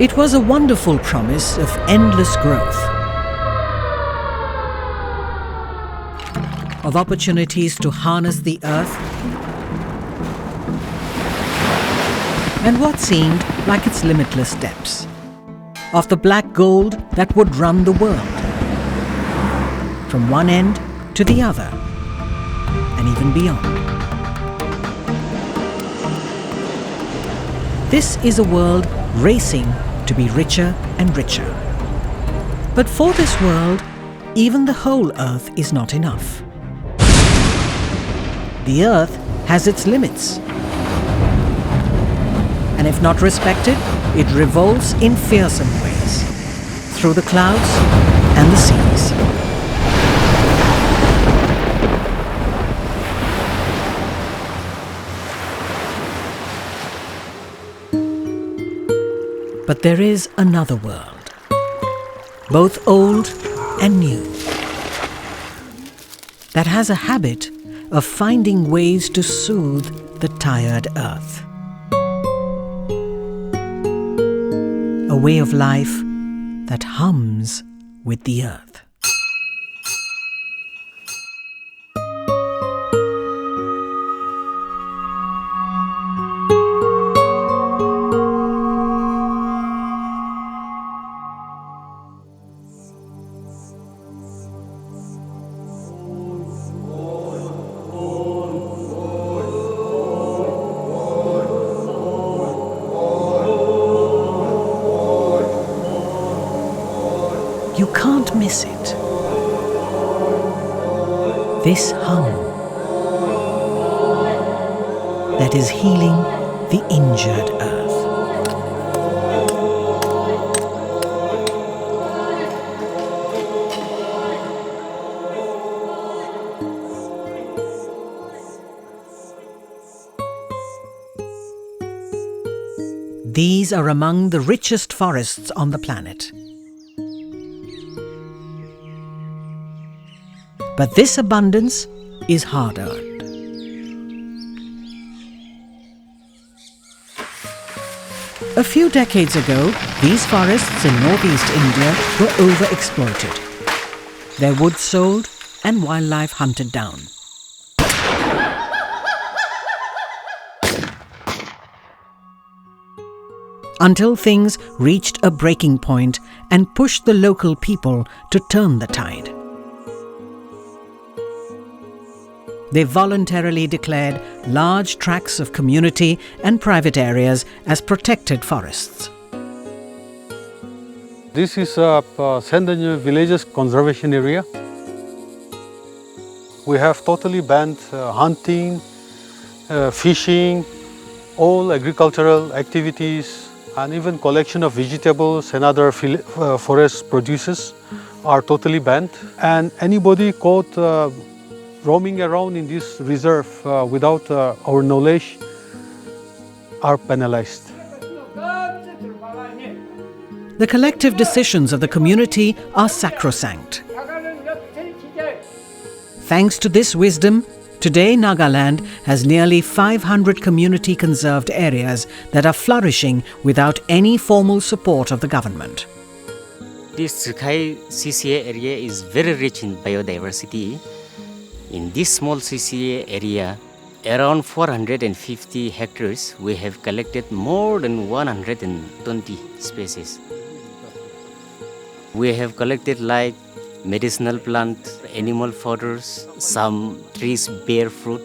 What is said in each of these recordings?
It was a wonderful promise of endless growth, of opportunities to harness the earth, and what seemed like its limitless depths, of the black gold that would run the world, from one end to the other, and even beyond. This is a world racing to be richer and richer. But for this world, even the whole earth is not enough. The earth has its limits. And if not respected, it revolts in fearsome ways, through the clouds and the seas. But there is another world, both old and new, that has a habit of finding ways to soothe the tired earth. A way of life that hums with the earth. You can't miss it. This hum that is healing the injured earth. These are among the richest forests on the planet. But this abundance is hard-earned. A few decades ago, these forests in northeast India were overexploited, their wood sold and wildlife hunted down. Until things reached a breaking point and pushed the local people to turn the tide. They voluntarily declared large tracts of community and private areas as protected forests. This is Sendanyu Villages Conservation Area. We have totally banned hunting, fishing, all agricultural activities, and even collection of vegetables and other forest produces are totally banned. And anybody caught roaming around in this reserve without our knowledge are penalized. The collective decisions of the community are sacrosanct. Thanks to this wisdom, today Nagaland has nearly 500 community conserved areas that are flourishing without any formal support of the government. This Sirkai CCA area is very rich in biodiversity. In this small CCA area, around 450 hectares, we have collected more than 120 species. We have collected like medicinal plants, animal fodders, some trees bear fruit,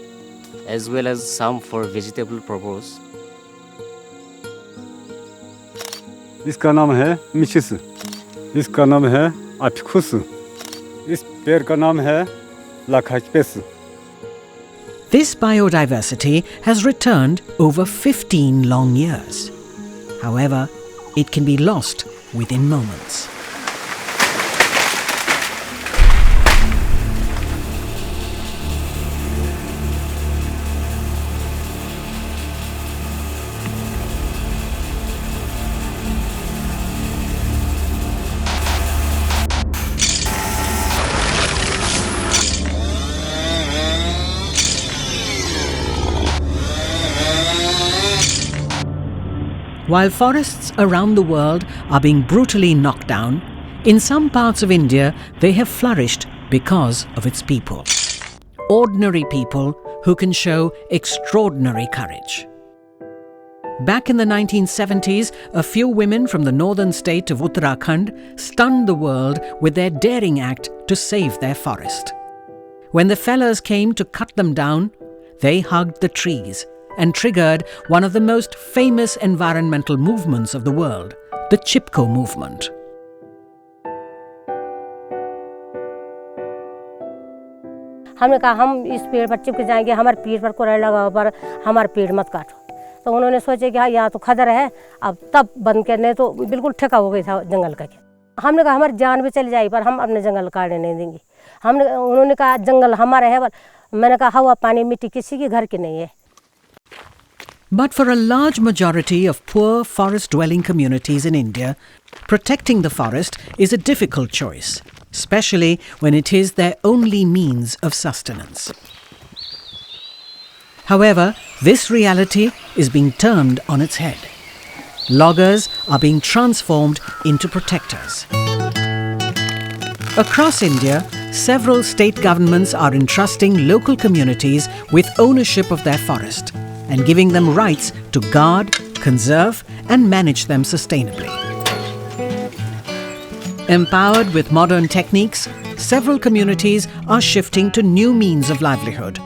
as well as some for vegetable purpose. इसका नाम है मिशिस, इसका नाम है अपिकुस, इस पेड़ का नाम है लाखाचपेस. This biodiversity has returned over 15 long years. However, it can be lost within moments. While forests around the world are being brutally knocked down, in some parts of India they have flourished because of its people. Ordinary people who can show extraordinary courage. Back in the 1970s, a few women from the northern state of Uttarakhand stunned the world with their daring act to save their forest. When the fellers came to cut them down, they hugged the trees and triggered one of the most famous environmental movements of the world, the Chipko movement. हमने कहा हम इस पेड़ पर चिपक जाएंगे, हमारे पेड़ पर कोरल लगा पर हमारा पेड़ मत काटो। तो उन्होंने सोचे कि हाँ यहाँ तो खतरा है, अब तब बंद करने तो बिल्कुल ठेका हो गया था जंगल का। हमने कहा हमारी जान भी चली जाए पर हम अपने जंगल काटने नहीं देंगे। उन्होंने कहा जंगल हमारा है, पर मैंने कहा हवा पानी मिट्टी किसी के घर की नहीं है। But for a large majority of poor forest-dwelling communities in India, protecting the forest is a difficult choice, especially when it is their only means of sustenance. However, this reality is being turned on its head. Loggers are being transformed into protectors. Across India, several state governments are entrusting local communities with ownership of their forest and giving them rights to guard, conserve and manage them sustainably. Empowered with modern techniques, several communities are shifting to new means of livelihood,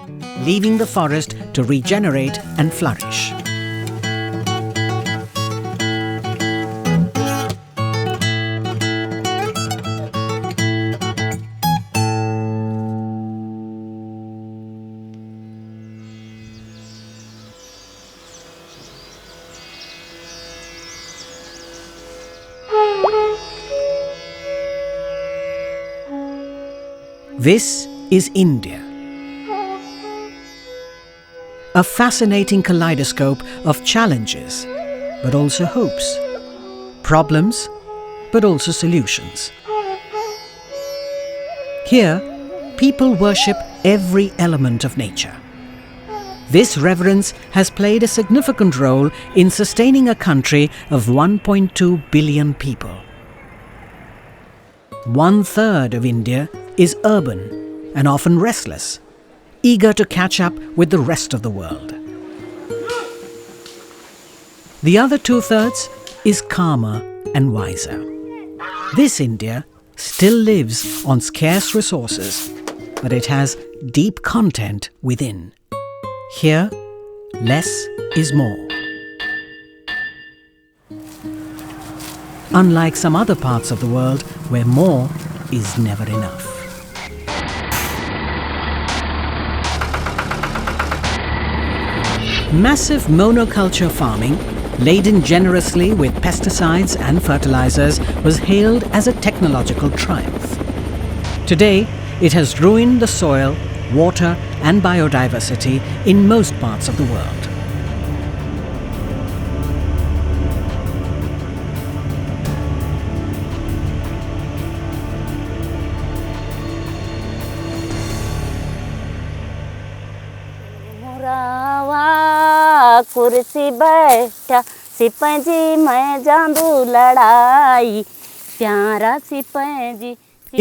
leaving the forest to regenerate and flourish. This is India. A fascinating kaleidoscope of challenges, but also hopes, problems, but also solutions. Here, people worship every element of nature. This reverence has played a significant role in sustaining a country of 1.2 billion people. 1/3 of India is urban and often restless, eager to catch up with the rest of the world. The other 2/3 is calmer and wiser. This India still lives on scarce resources, but it has deep content within. Here, less is more. Unlike some other parts of the world where more is never enough. Massive monoculture farming, laden generously with pesticides and fertilizers, was hailed as a technological triumph. Today, it has ruined the soil, water and biodiversity in most parts of the world. कुर्सी बैठा सिपंजी मैं जांदू लड़ाई प्यारा सिपंजी।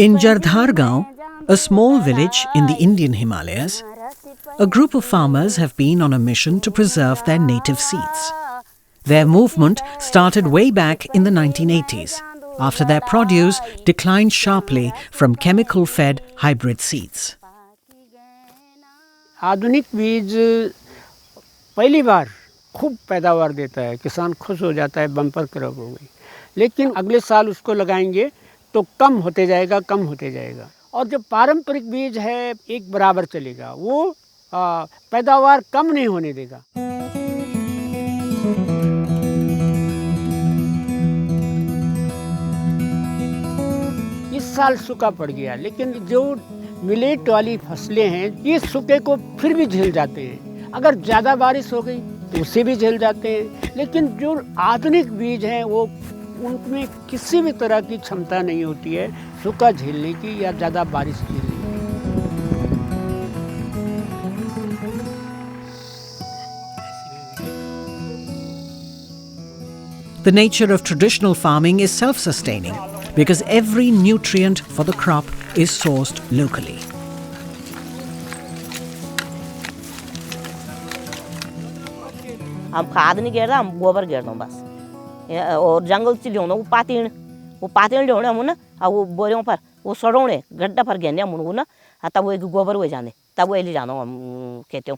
In Jardhar Gaon, a small village in the Indian Himalayas, a group of farmers have been on a mission to preserve their native seeds. Their movement started way back in the 1980s, after their produce declined sharply from chemical-fed hybrid seeds. आधुनिक बीज पहली बार खूब पैदावार देता है, किसान खुश हो जाता है, बम्पर क्रॉप हो गई। लेकिन अगले साल उसको लगाएंगे तो कम होते जाएगा, कम होते जाएगा। और जो पारंपरिक बीज है एक बराबर चलेगा, वो पैदावार कम नहीं होने देगा। इस साल सूखा पड़ गया, लेकिन जो मिलेट वाली फसलें हैं ये सूखे को फिर भी झेल जाते हैं। अगर ज़्यादा बारिश हो गई तो उसे भी झेल जाते हैं। लेकिन जो आधुनिक बीज हैं वो उनमें किसी भी तरह की क्षमता नहीं होती है सूखा झेलने की या ज़्यादा बारिश झेलने की। The nature of traditional farming is self-sustaining because every nutrient for the crop is sourced locally. हम खाद नहीं घेरदा, हम गोबर घेरदा बस। और जंगल से ल्याउनु वो पातीण ल्याउने हम ना, वो बोरियों पर वो सड़ौने गड्ढा पर घेरने हम ना, तब वो एक गोबर हो जाने, तब वो ले जाना हम खेतों।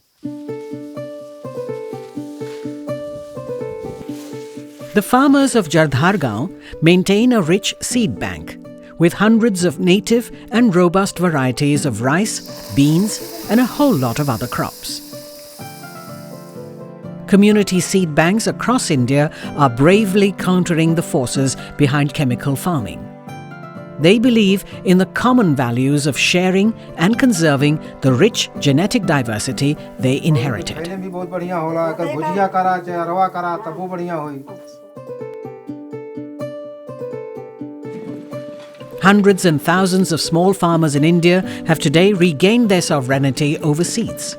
The farmers of Jardhargaon maintain a rich seed bank with hundreds of native and robust varieties of rice, beans, and a whole lot of other crops. Community seed banks across India are bravely countering the forces behind chemical farming. They believe in the common values of sharing and conserving the rich genetic diversity they inherited. Hundreds and thousands of small farmers in India have today regained their sovereignty over seeds.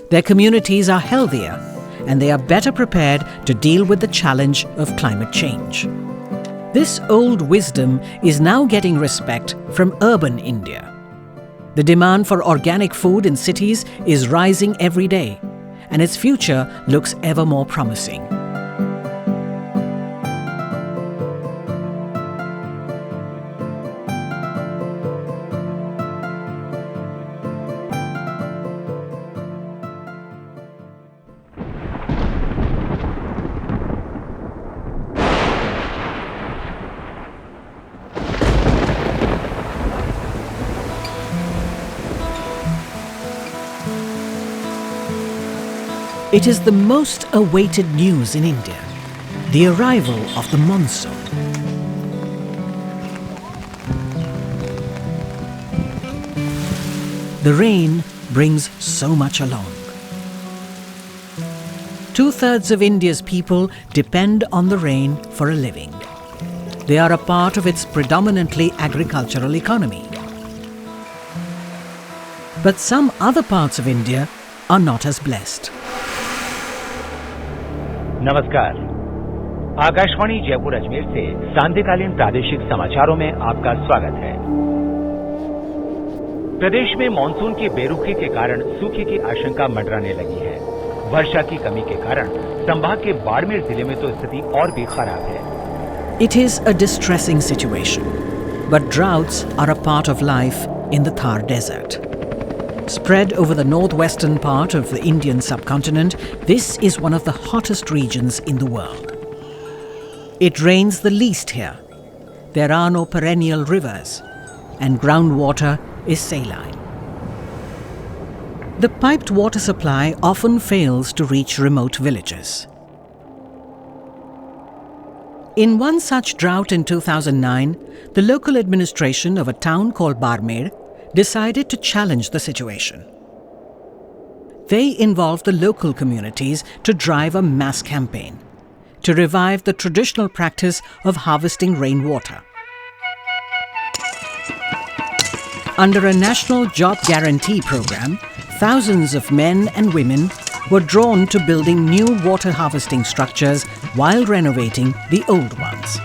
Their communities are healthier and they are better prepared to deal with the challenge of climate change. This old wisdom is now getting respect from urban India. The demand for organic food in cities is rising every day, and its future looks ever more promising. It is the most awaited news in India, the arrival of the monsoon. The rain brings so much along. 2/3 of India's people depend on the rain for a living. They are a part of its predominantly agricultural economy. But some other parts of India are not as blessed. नमस्कार, आकाशवाणी जयपुर अजमेर से सांध्यकालीन प्रादेशिक समाचारों में आपका स्वागत है। प्रदेश में monsoon की बेरुखी के कारण सूखे की आशंका मंडराने लगी है। वर्षा की कमी के कारण संभाग के बाड़मेर जिले में तो स्थिति और भी खराब है। It is a distressing situation, but droughts are a part of life in the Thar Desert. Spread over the northwestern part of the Indian subcontinent, this is one of the hottest regions in the world. It rains the least here. There are no perennial rivers, and groundwater is saline. The piped water supply often fails to reach remote villages. In one such drought in 2009, the local administration of a town called Barmer decided to challenge the situation. They involved the local communities to drive a mass campaign to revive the traditional practice of harvesting rainwater. Under a national job guarantee program, thousands of men and women were drawn to building new water harvesting structures while renovating the old ones.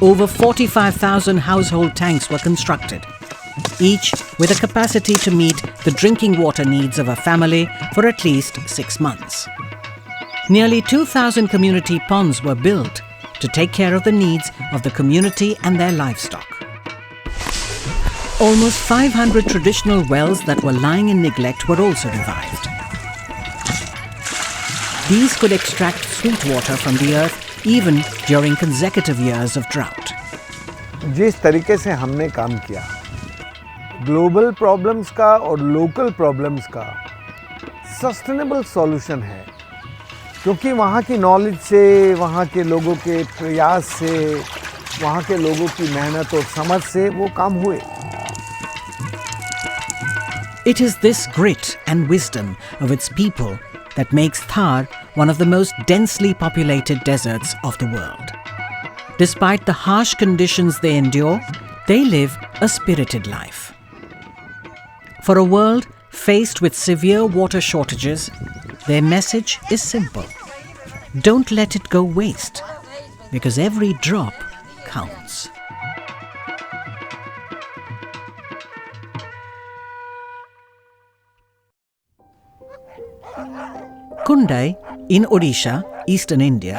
Over 45,000 household tanks were constructed, each with a capacity to meet the drinking water needs of a family for at least 6 months. Nearly 2,000 community ponds were built to take care of the needs of the community and their livestock. Almost 500 traditional wells that were lying in neglect were also revived. These could extract sweet water from the earth even during consecutive years of drought. जिस तरीके से हमने काम किया, global problems का और local problems का sustainable solution है, क्योंकि वहाँ की नॉलेज से, वहाँ के लोगों के प्रयास से, वहाँ के लोगों की मेहनत और समझ से वो काम हुए। It is this grit and wisdom of its people that makes Thar one of the most densely populated deserts of the world. Despite the harsh conditions they endure, they live a spirited life. For a world Faced with severe water shortages, their message is simple. Don't let it go waste, because every drop counts. Kundai in Odisha, eastern India,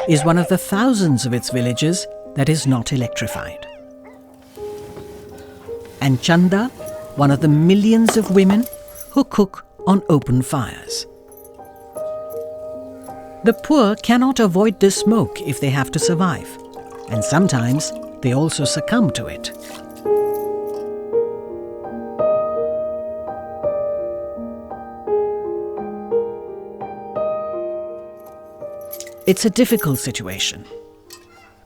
is one of the thousands of its villages that is not electrified. And Chanda, one of the millions of women who cook on open fires. The poor cannot avoid the smoke if they have to survive, and sometimes they also succumb to it. It's a difficult situation.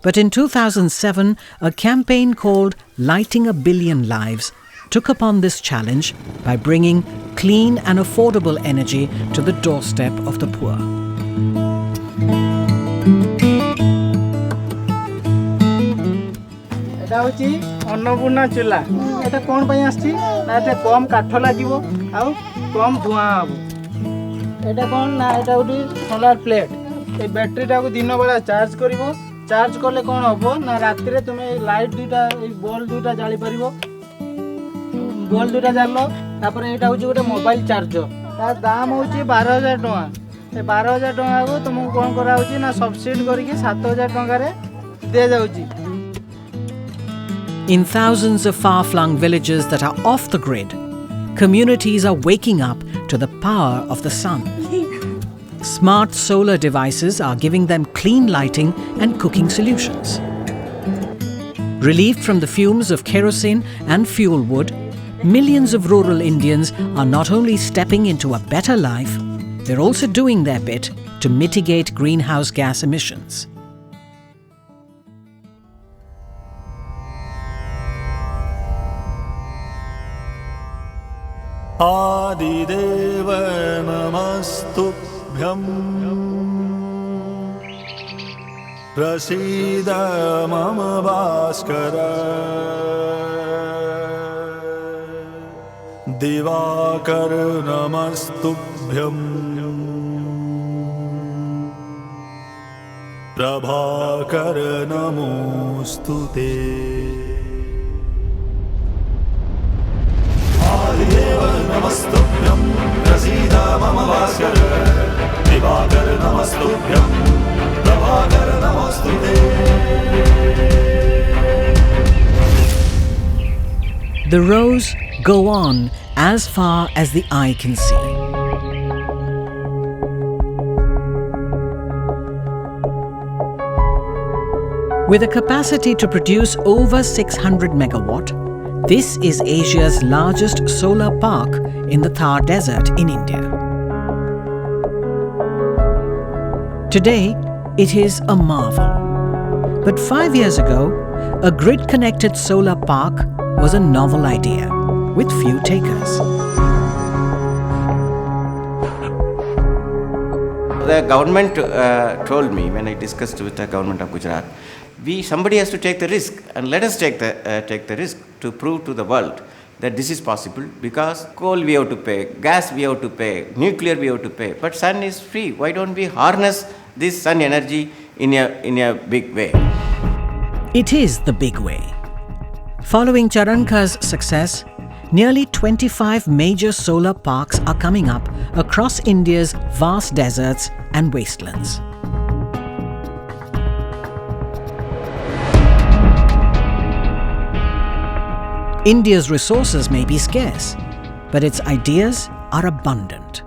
But in 2007, a campaign called Lighting a Billion Lives took upon this challenge by bringing clean and affordable energy to the doorstep of the poor. এটা হচ্ছে অন্নপূর্ণা চুলা। এটা কোন পাই আসছি না এটা কম কাঠ লাগিব আর কম ধোঁয়া হব। এটা কোন না এটা হচ্ছে সোলার প্লেট। এই ব্যাটারিটাকে দিন বেলা চার্জ করিব। চার্জ করলে কোন হবো না রাত্রে তুমি লাইট দুইটা এই বল দুইটা জালি পারিব। বল দুইটা জাললো তারপরে এটা হচ্ছে গোটে মোবাইল চার্জর। তার দাম হচ্ছে 12,000 টাকা। এই 12,000 টাকাকে তোমাকে কোন করা হচ্ছে না সবসিডি করিকি 7,000 টাকারে দিয়ে যাଉଛି। In thousands of far-flung villages that are off the grid, communities are waking up to the power of the sun. Smart solar devices are giving them clean lighting and cooking solutions. Relieved from the fumes of kerosene and fuel wood, millions of rural Indians are not only stepping into a better life, they're also doing their bit to mitigate greenhouse gas emissions. आदिदेव नमस्तुभ्यं प्रसीद मम भास्कर दिवाकर नमस्तुभ्यं प्रभाकर नमोस्तुते नमस्तुभ्यं प्रसीद मम भास्कर दिवाकर नमस्तुभ्यं प्रभाकर नमोस्तुते। The rows go on as far as the eye can see. With a capacity to produce over 600 megawatt, this is Asia's largest solar park in the Thar Desert in India. Today, it is a marvel. But 5 years ago, a grid-connected solar park was a novel idea, with few takers. The government told me when I discussed with the government of Gujarat, somebody has to take the risk, and let us take the risk to prove to the world that this is possible, because coal we have to pay, gas we have to pay, nuclear we have to pay, but sun is free. Why don't we harness this sun energy in a big way? It is the big way. Following Charanka's success, nearly 25 major solar parks are coming up across India's vast deserts and wastelands. India's resources may be scarce, but its ideas are abundant.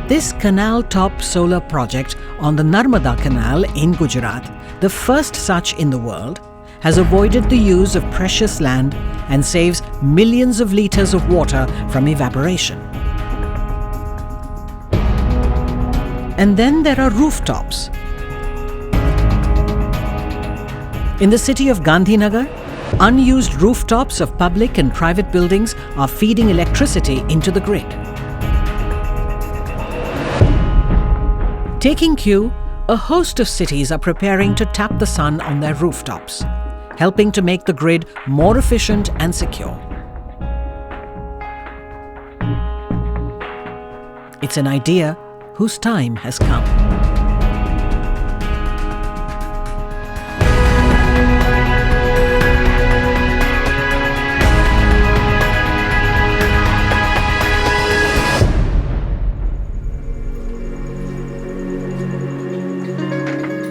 This canal-top solar project on the Narmada Canal in Gujarat, the first such in the world, has avoided the use of precious land and saves millions of liters of water from evaporation. And then there are rooftops. In the city of Gandhinagar, unused rooftops of public and private buildings are feeding electricity into the grid. Taking cue, a host of cities are preparing to tap the sun on their rooftops, helping to make the grid more efficient and secure. It's an idea whose time has come.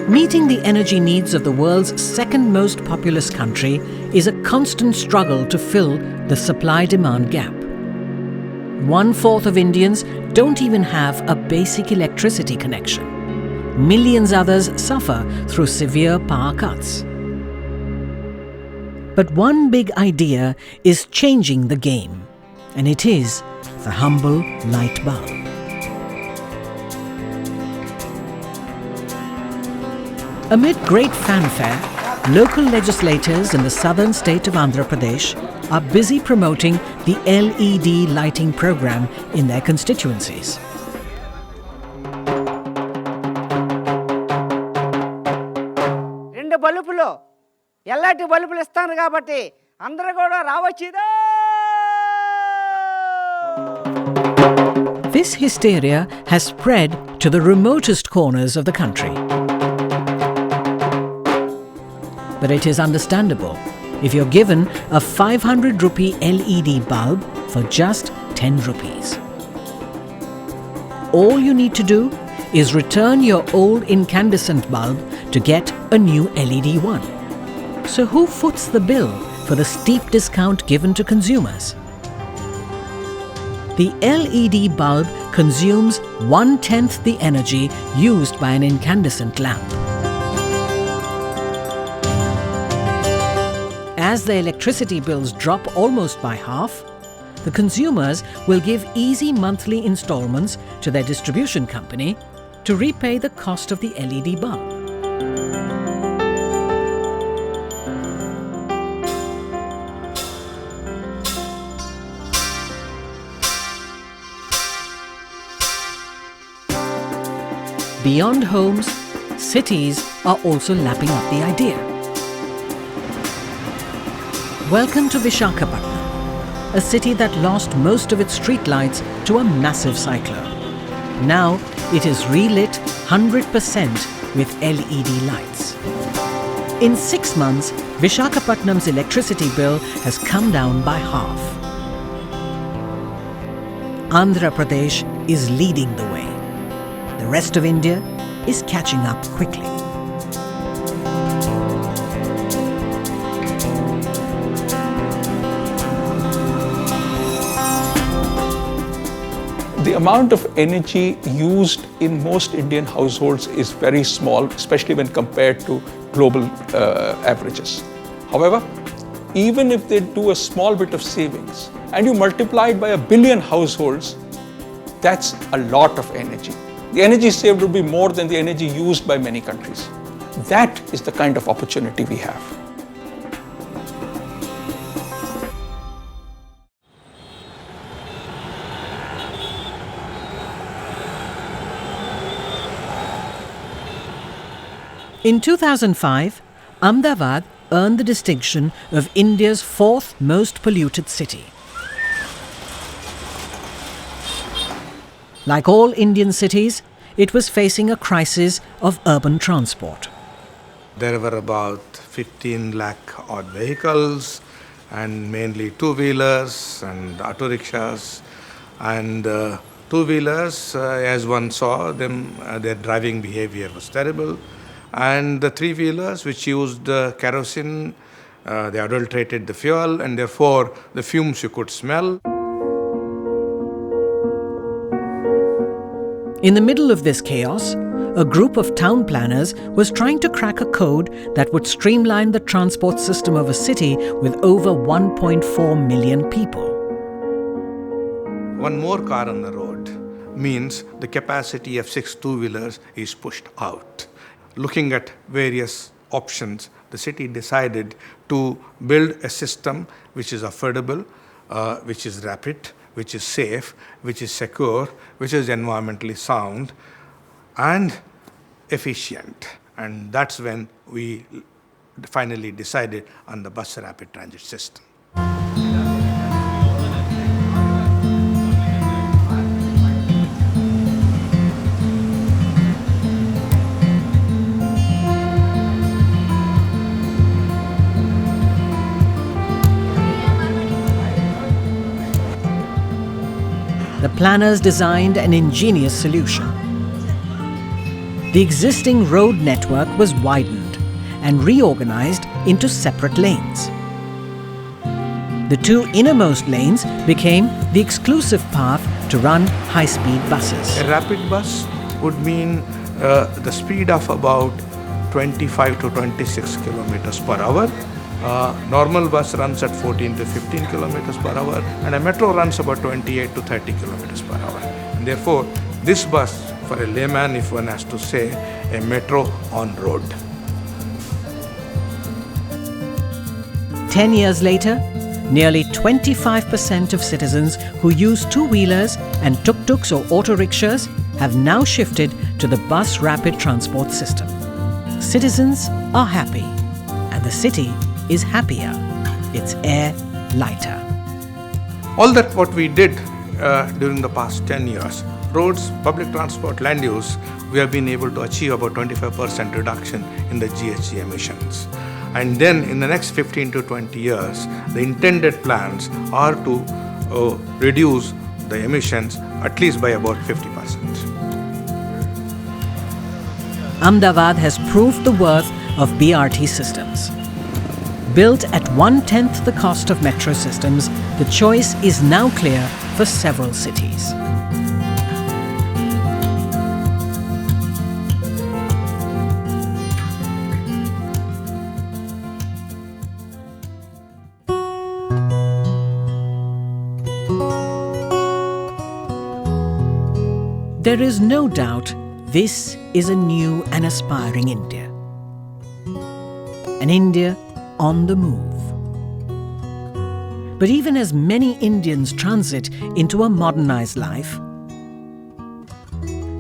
Meeting the energy needs of the world's second most populous country is a constant struggle to fill the supply-demand gap. 1/4 of Indians don't even have a basic electricity connection. Millions others suffer through severe power cuts. But one big idea is changing the game, and it is the humble light bulb. Amid great fanfare, local legislators in the southern state of Andhra Pradesh are busy promoting the LED lighting program in their constituencies. రెండు బల్బులు ఎల్లాటి బల్బులు ఇస్తాను కాబట్టి అందరూ కూడా రావచ్చుదా. This hysteria has spread to the remotest corners of the country. But it is understandable if you're given a 500 rupee LED bulb for just 10 rupees. All you need to do is return your old incandescent bulb to get a new LED one. So who foots the bill for the steep discount given to consumers? The LED bulb consumes 1/10 the energy used by an incandescent lamp. As the electricity bills drop almost by half, the consumers will give easy monthly installments to their distribution company to repay the cost of the LED bulb. Beyond homes, cities are also lapping up the idea. Welcome to Visakhapatnam, a city that lost most of its streetlights to a massive cyclone. Now it is relit 100% with LED lights. In 6 months, Visakhapatnam's electricity bill has come down by half. Andhra Pradesh is leading the way. The rest of India is catching up quickly. The amount of energy used in most Indian households is very small, especially when compared to global averages. However, even if they do a small bit of savings and you multiply it by 1 billion households, that's a lot of energy. The energy saved would be more than the energy used by many countries. That is the kind of opportunity we have. In 2005, Ahmedabad earned the distinction of India's 4th most polluted city. Like all Indian cities, it was facing a crisis of urban transport. There were about 15 lakh odd vehicles, and mainly two-wheelers and auto rickshaws. And two-wheelers, as one saw them, their driving behavior was terrible. And the three-wheelers, which used kerosene, they adulterated the fuel, and therefore the fumes you could smell. In the middle of this chaos, a group of town planners was trying to crack a code that would streamline the transport system of a city with over 1.4 million people. One more car on the road means the capacity of 6 two-wheelers is pushed out. Looking at various options, the city decided to build a system which is affordable, which is rapid, which is safe, which is secure, which is environmentally sound and efficient. And that's when we finally decided on the bus rapid transit system. the planners designed an ingenious solution. The existing road network was widened and reorganized into separate lanes. The two innermost lanes became the exclusive path to run high-speed buses. A rapid bus would mean the speed of about 25 to 26 kilometers per hour. Normal bus runs at 14 to 15 kilometers per hour, and a metro runs about 28 to 30 kilometers per hour. And therefore, this bus, for a layman, if one has to say, a metro on road. 10 years later, nearly 25% of citizens who use two-wheelers and tuk-tuks or auto-rickshaws have now shifted to the bus rapid transport system. Citizens are happy, and the city is happier. Its air lighter. All that what we did during the past 10 years, roads, public transport, land use, we have been able to achieve about 25% reduction in the GHG emissions. And then in the next 15 to 20 years, the intended plans are to reduce the emissions at least by about 50%. Ahmedabad has proved the worth of BRT systems. Built at 1/10 the cost of metro systems, the choice is now clear for several cities. There is no doubt this is a new and aspiring India. An India on the move. But even as many Indians transit into a modernized life,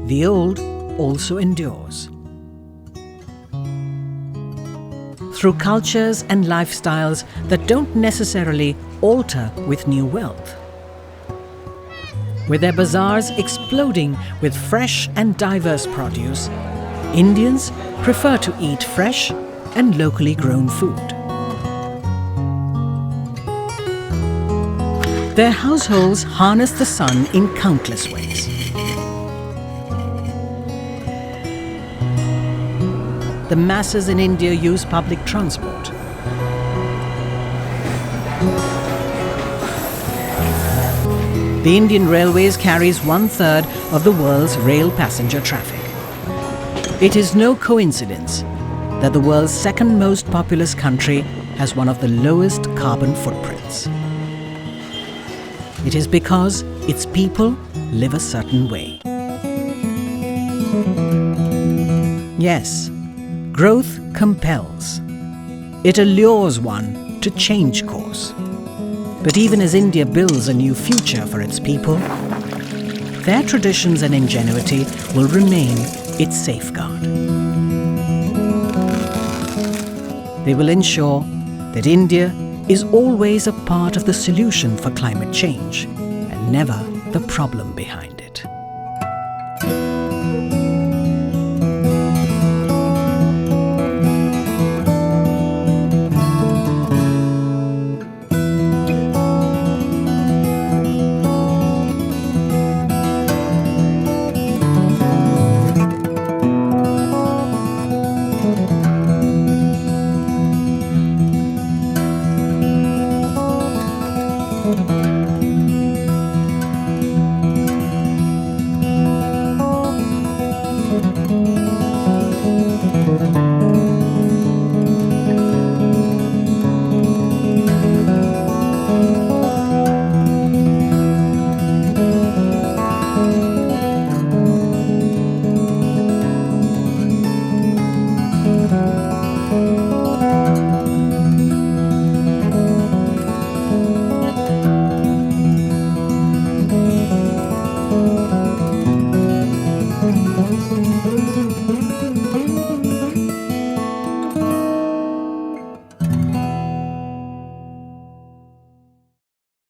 the old also endures. Through cultures and lifestyles that don't necessarily alter with new wealth. With their bazaars exploding with fresh and diverse produce, Indians prefer to eat fresh and locally grown food. Their households harness the sun in countless ways. The masses in India use public transport. The Indian Railways carries 1/3 of the world's rail passenger traffic. It is no coincidence that the world's second most populous country has one of the lowest carbon footprints. It is because its people live a certain way. Yes, growth compels. It allures one to change course. But even as India builds a new future for its people, their traditions and ingenuity will remain its safeguard. They will ensure that India is always a part of the solution for climate change and never the problem behind it.